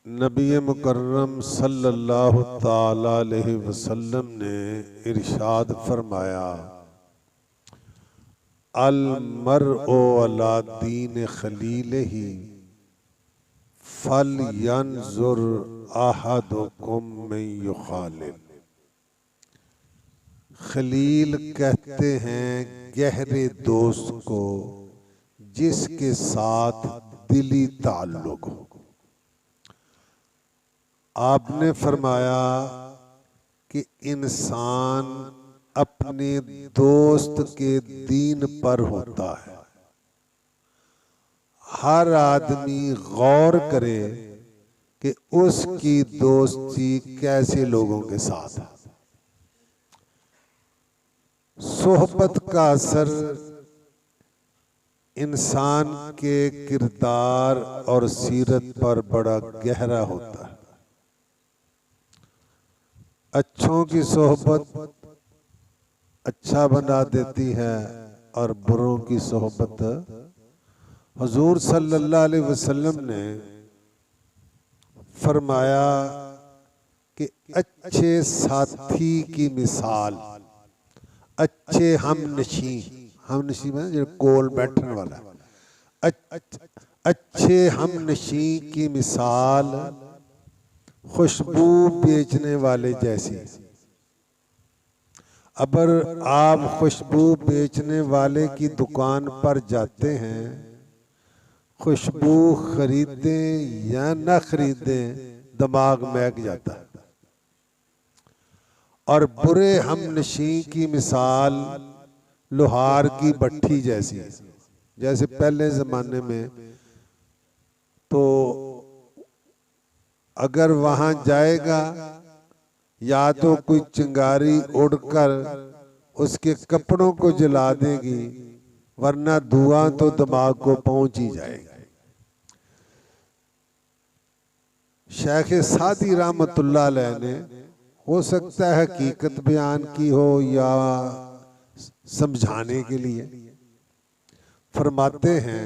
नबी मुकर्रम सल्लल्लाहु ताला अलैहि वसल्लम ने इरशाद फरमाया, अल मरओ अला दीन खलीलिही फल यंजुर अहदुकुम मन युखालिल। खलील कहते हैं गहरे दोस्त को जिसके साथ दिली ताल्लुक हो। आपने फरमाया कि इंसान अपने दोस्त के दीन पर होता है। हर आदमी गौर करे कि उसकी दोस्ती कैसे लोगों के साथ है। सोहबत का असर इंसान के किरदार और सीरत पर बड़ा गहरा होता है। अच्छों की सोहबत अच्छा बना देती है और बुरों की सोहबत। हुजूर सल्लल्लाहु अलैहि वसल्लम ने फरमाया कि अच्छे साथी की मिसाल अच्छे हमनशी में जो कोल बैठने वाला, अच्छे हमनशी की मिसाल खुशबू बेचने वाले जैसी। अगर आप खुशबू बेचने वाले की दुकान पर जाते हैं, खुशबू खरीदें या न खरीदें, दिमाग महक जाता है। और बुरे हमनशी की मिसाल लोहार की भट्ठी जैसी। जैसे पहले जमाने में तो अगर वहां जाएगा या तो कोई चिंगारी उड़कर उसके कपड़ों को जला देगी, वरना धुआं तो दिमाग को पहुंच ही जाएगा। शेख सादी रहमतुल्लाह अलैह ने, हो सकता है हकीकत बयान की हो या समझाने के लिए, फरमाते हैं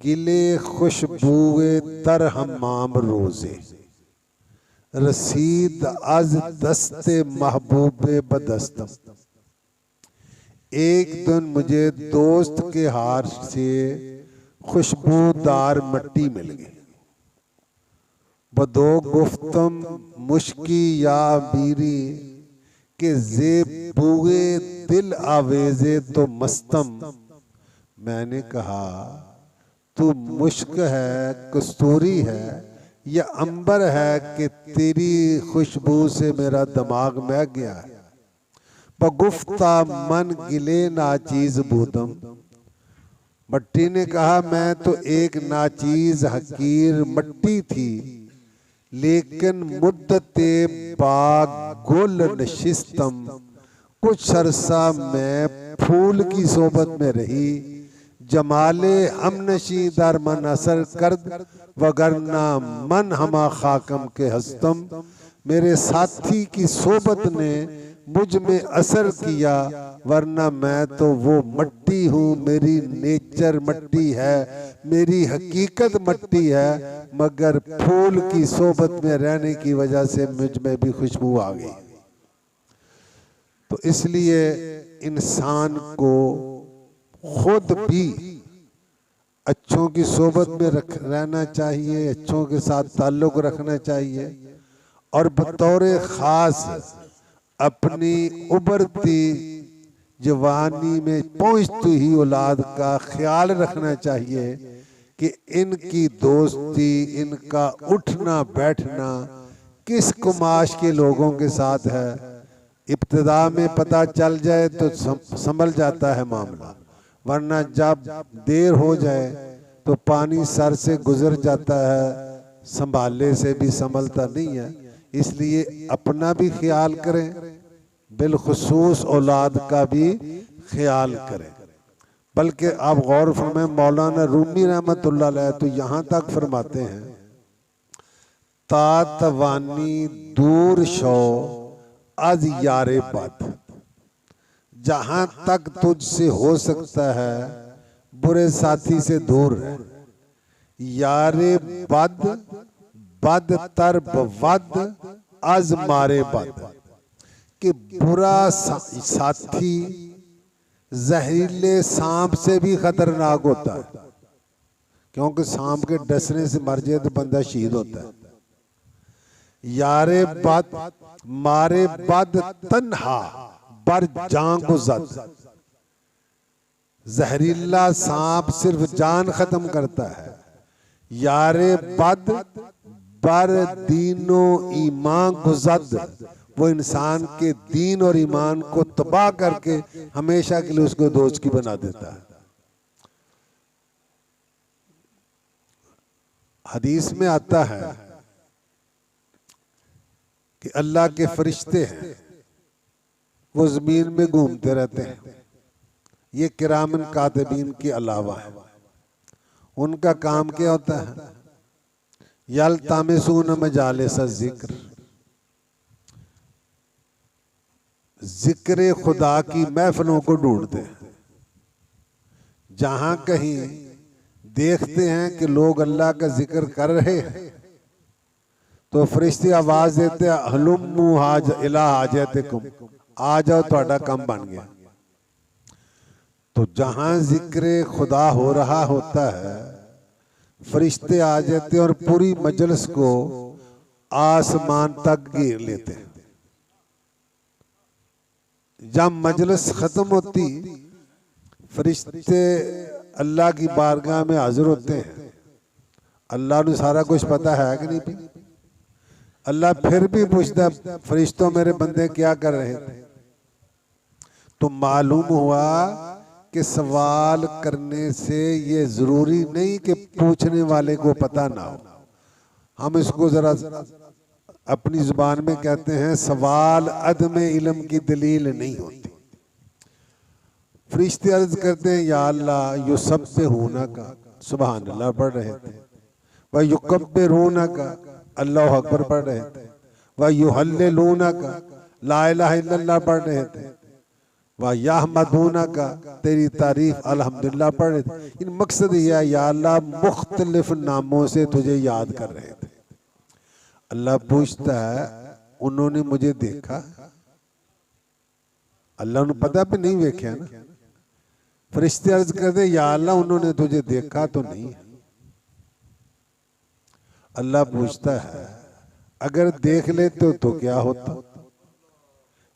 गिले खुशबुए तर हमाम रोजे रसीद अज दस्ते महबूबे बदस्तम। एक दिन मुझे दोस्त के हाथ से खुशबूदार मिट्टी मिल गई। बदो गुफ्तम मुश्की या बीरी के जेबुए दिल आवेजे तो मस्तम। मैंने कहा तू मुश्क है, कस्तूरी है या अंबर है कि तेरी खुशबू से मेरा दिमाग महक गया है। बगुफ्ता मन गिले नाचीज बूदम। मट्टी ने कहा मैं तो एक नाचीज हकीर मट्टी थी, लेकिन मुद्दते बाग गुल नशिस्तम। कुछ अरसा मैं फूल की सोबत में रही, जमाले हमनशी दर मन असर कर वगरना मन हमा खाकम के हस्तम। मेरे साथी की सोबत ने मुझ में असर किया, वरना मैं तो वो मट्टी हूँ। मेरी नेचर मट्टी है, मेरी हकीकत मट्टी है, मगर फूल की सोबत में रहने की वजह से मुझ में भी खुशबू आ गई। तो इसलिए इंसान को खुद भी अच्छों की सोबत में रहना चाहिए, अच्छों के साथ ताल्लुक रखना चाहिए, और बतौर खास अपनी उभरती जवानी में पहुंचती ही औलाद का ख्याल रखना चाहिए कि इनकी दोस्ती, इनका उठना बैठना किस कुमाश के लोगों के साथ है। इब्तिदा में पता चल जाए तो संभल जाता है मामला, वरना जब देर हो जाए तो पानी सर से गुजर जाता है, संभालने से भी संभलता नहीं है। इसलिए अपना भी ख्याल करें, बिलखुसूस औलाद का भी ख्याल करें। बल्कि आप गौर फरमाएं, मौलाना रूमी रहमतुल्लाह अलैह तो यहाँ तक फरमाते हैं, तातवानी दूर शो अज यारे बद। जहां तक तुझसे हो सकता है बुरे साथी से दूर रह। यारे बद बद तर बद अज मारे बद, कि बुरा साथी जहरीले सांप से भी खतरनाक होता है, क्योंकि सांप के डसने से मर जाए तो बंदा शहीद होता है। यारे बद मारे बद तन्हा बर जान को जद, जहरीला सांप सिर्फ जान खत्म करता है। यारे बद बर दीनो ईमान को जद, वो इंसान के दीन और ईमान को तबाह करके हमेशा के लिए उसको दोस्त की बना देता है। हदीस में आता है कि अल्लाह के फरिश्ते हैं, वो जमीन में घूमते रहते हैं। ये किरामन कातिबीन के अलावा है। उनका काम क्या होता है? यल्तमिसून मजालिस जिक्र, जिक्र खुदा की महफिलों को ढूंढते हैं। जहां कहीं देखते हैं कि लोग अल्लाह का जिक्र कर रहे हैं तो फरिश्ते आवाज देते हैं, हलुम्मु हाज इला हाजतिकुम, आ जाओ ਤੁਹਾਡਾ काम बन गया। तो जहां जिक्र खुदा हो रहा होता है फरिश्ते आ जाते हैं और पूरी मजलिस को आसमान तक घेर लेते हैं। जब मजलिस खत्म होती फरिश्ते अल्लाह की बारगाह में हाजिर होते हैं। अल्लाह ने सारा कुछ पता है कि नहीं? अल्लाह फिर भी पूछता, फरिश्तों मेरे बंदे क्या कर रहे थे? तो मालूम हुआ कि सवाल करने से ये जरूरी नहीं कि पूछने वाले को पता ना हो। हम इसको जरा अपनी जुबान में कहते हैं, सवाल अदम इल्म की दलील नहीं होती। फरिश्ते अर्ज करते हैं, या अल्लाह यो सब पे होना का सुभान अल्लाह पढ़ रहे थे, वह युकब्बिरूना का अल्लाह अकबर पढ़ रहे थे, वह युहल्लिलूना का ला इलाहा इल्लल्लाह पढ़ रहे थे, वह यहमदूना का तेरी तारीफ अल्हम्दुलिल्लाह पढ़ रहे थे। इन मकसद यह है, या अल्लाह मुख्तलिफ नामों से तुझे याद कर रहे थे। अल्लाह पूछता है, उन्होंने मुझे देखा? अल्लाह ने पता भी नहीं देखा ना। फरिश्ते अर्ज करते, या अल्लाह उन्होंने तुझे देखा तो नहीं? अल्लाह पूछता है, अगर देख लेते तो क्या होता?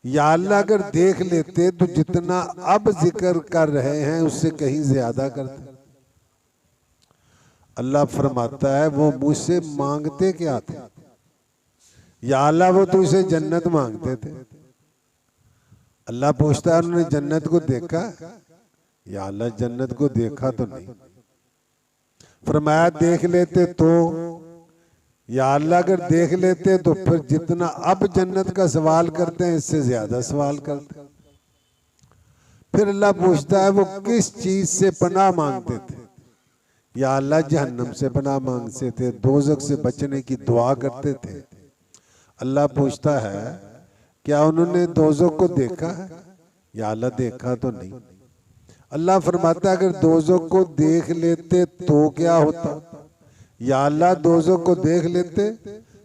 या अल्लाह अगर देख लेते तो जितना अब जिक्र कर रहे हैं उससे कहीं ज्यादा करते। अल्लाह फरमाता है, वो मुझसे मांगते क्या थे? या अल्लाह वो तुझसे जन्नत मांगते थे। अल्लाह पूछता है, उन्होंने जन्नत को देखा? या अल्लाह जन्नत को देखा तो नहीं। फरमाया, देख लेते तो? या अल्लाह अगर देख लेते तो फिर जितना अब जन्नत का सवाल करते हैं इससे ज्यादा सवाल करते। फिर अल्लाह पूछता है, वो किस चीज से पनाह मांगते थे? या अल्लाह जहन्नम से पनाह मांगते थे, दोजख से बचने की दुआ करते थे। अल्लाह पूछता है, क्या उन्होंने दोजख को देखा? या अल्लाह देखा तो नहीं। अल्लाह फरमाता है, अगर दोजख को देख लेते तो क्या होता? या अल्लाह दोजख को देख लेते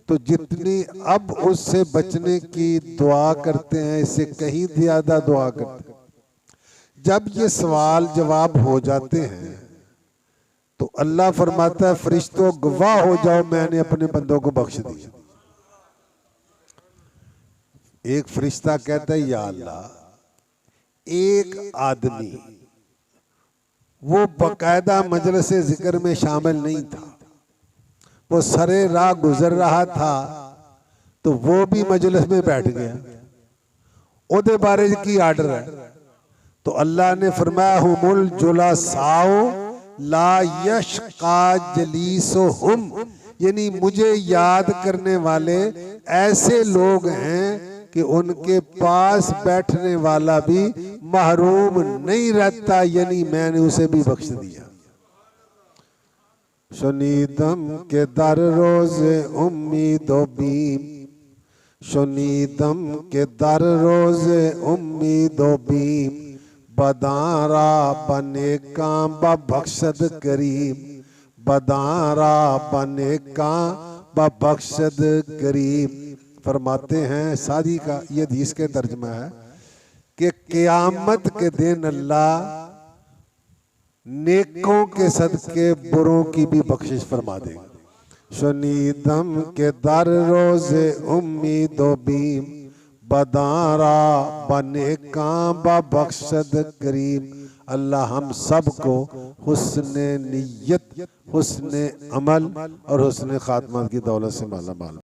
तो जितनी अब उससे बचने की दुआ करते हैं इससे कहीं ज्यादा दुआ करते। जब ये सवाल जवाब हो जाते हैं तो अल्लाह फरमाता है, फरिश्तों गवाह हो जाओ, मैंने अपने बंदों को बख्श दिया। एक फरिश्ता कहता है, या अल्लाह एक आदमी वो बकायदा मजलिस जिक्र में शामिल नहीं था, वो सरे राह गुजर रहा था तो वो भी मजलिस में बैठ गया। ओदे बारे की आर्डर है। तो अल्लाह ने फरमाया, हुमुल जुलासाओ ला यशका जलीसुहुम, यानी मुझे याद करने वाले ऐसे लोग हैं कि उनके पास बैठने वाला भी महरूम नहीं रहता, यानी मैंने उसे भी बख्श दिया। शुनीदम के दर रोजे उम्मीदो बीम, शुनीदम के दर रोजे उम्मीदो बीम, बदारा बने काम बख्शद करीम, बदारा बने काम बबख्शद करीम। फरमाते हैं सादी का ये हदीस के तर्जुमा है कि क़यामत के दिन अल्लाह नेकों के सदके बुरों की भी बख्शिश फरमा देगा। शनीदम के दर रोजे उम्मीदो बीम बदारा बने का बख्शद करीम। अल्लाह हम सब को हुस्ने नियत, हुस्ने अमल और हुस्ने खात्मा की दौलत से माला माल